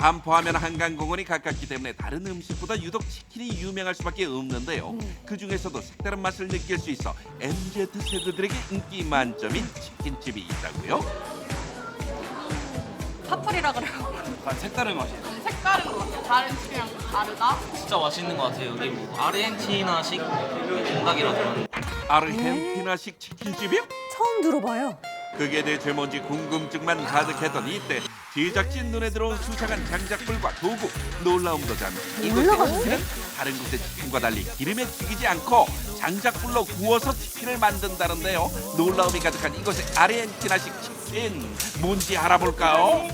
반포하면 한강공원이 가깝기 때문에 다른 음식보다 유독 치킨이 유명할 수밖에 없는데요. 그 중에서도 색다른 맛을 느낄 수 있어 MZ 세대들에게 인기 만점인 치킨집이 있다고요? 파플이라 그래요. 약간 색다른 맛이에요. 색다른 것 같아요. 다른 집이랑 다르다. 진짜 맛있는 것 같아요. 여기 뭐 아르헨티나식 통닭이라 그런. 아르헨티나식 치킨집이요? 처음 들어봐요. 그게 대체 뭔지 궁금증만 가득했던 이때 제작진 눈에 들어온 수상한 장작불과 도구, 놀라움도 잠. 이곳의 치킨은 다른 곳의 치킨과 달리 기름에 튀기지 않고 장작불로 구워서 치킨을 만든다는데요. 놀라움이 가득한 이곳의 아르헨티나식 치킨 뭔지 알아볼까요?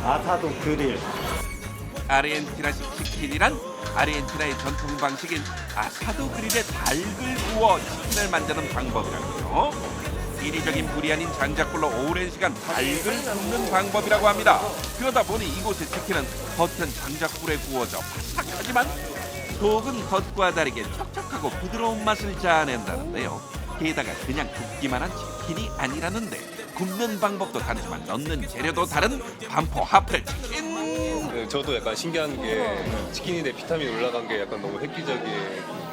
아사도 그릴. 아르헨티나식 치킨이란 아르헨티나의 전통 방식인 아사도 그릴에 닭을 구워 치킨을 만드는 방법이라고요. 인위적인 불이 아닌 장작불로 오랜 시간 닭을 굽는 방법이라고 합니다. 그러다 보니 이곳의 치킨은 겉은 장작불에 구워져 바삭하지만 속은 겉과 다르게 촉촉하고 부드러운 맛을 자아낸다는데요. 게다가 그냥 굽기만 한 치킨이 아니라는데 굽는 방법도 다르지만 넣는 재료도 다른 반포 하플 치킨. 네, 저도 약간 신기한 게 치킨인데 비타민 올라간 게 약간 너무 획기적이에요.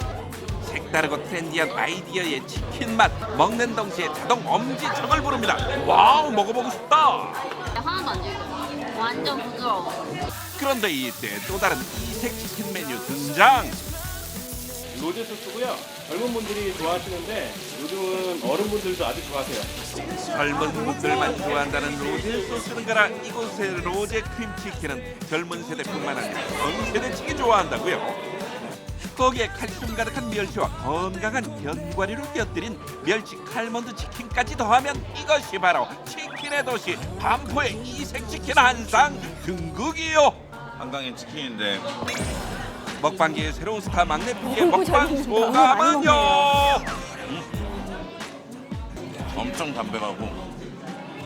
색다르고 트렌디한 아이디어의 치킨 맛 먹는 동시에 자동 엄지척을 부릅니다. 와우 먹어보고 싶다. 하나도 안 질겨. 완전 부드러워. 그런데 이때 또 다른 이색 치킨 메뉴 등장. 로제 소스고요. 젊은 분들이 좋아하시는데 요즘은 어른분들도 아주 좋아하세요. 젊은 분들만 좋아한다는 로제 소스는 가라 이곳의 로제 크림치킨은 젊은 세대뿐만 아니라 전 세대층이 좋아한다고요. 거기에 칼슘 가득한 멸치와 건강한 견과류를 곁들인 멸치 칼몬드 치킨까지 더하면 이것이 바로 치킨의 도시 반포의 이색 치킨 한상 등극이요. 한강의 치킨인데 먹방계의 새로운 스타 막내 PD의 어이구, 먹방 잘 먹는다. 소감은요? 엄청 담백하고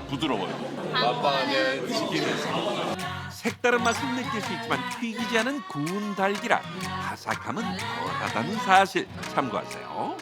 부드러워요. 맛방의 치킨은 색다른 맛을 느낄 수 있지만 튀기지 않은 구운 닭이라 바삭함은 덜하다는 사실 참고하세요.